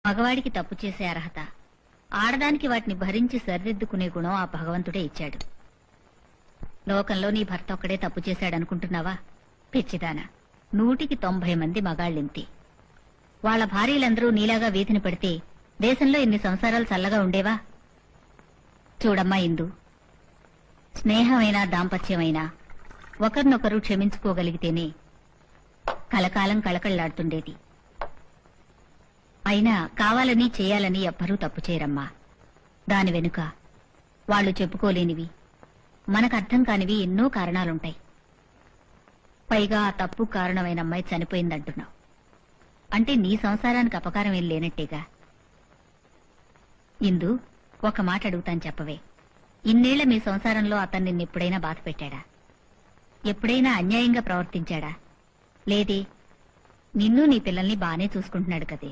మగవాడికి తప్పు చేసే అర్హత, ఆడదానికి వాటిని భరించి సరిదిద్దుకునే గుణం ఆ భగవంతుడే ఇచ్చాడు. లోకంలో నీ భర్త ఒక్కడే తప్పు చేశాడనుకుంటున్నావా? పిచ్చిదానా, 190 మంది మగాళ్ళింతే. వాళ్ల భార్యలందరూ నీలాగా వీధిని పడితే దేశంలో ఇన్ని సంసారాలు చల్లగా ఉండేవా? చూడమ్మా ఇందు, స్నేహమైనా దాంపత్యమైనా ఒకరినొకరు క్షమించుకోగలిగితేనే కలకాలం కళకళ్లాడుతుండేది. అయినా కావాలని చేయాలని ఎవ్వరూ తప్పు చేయరమ్మా. దాని వెనుక వాళ్లు చెప్పుకోలేనివి, మనకర్థం కానివి ఎన్నో కారణాలుంటాయి. పైగా ఆ తప్పు కారణమైన అమ్మాయి చనిపోయిందంటున్నావు అంటే నీ సంసారానికి అపకారం ఏం లేనట్టేగా. ఇందు, ఒక మాట అడుగుతాను చెప్పవే. ఇన్నేళ్ల మీ సంసారంలో అతను నిన్నెప్పుడైనా బాధ పెట్టాడా? ఎప్పుడైనా అన్యాయంగా ప్రవర్తించాడా? లేదే. నిన్ను నీ పిల్లల్ని బానే చూసుకుంటున్నాడు కదే.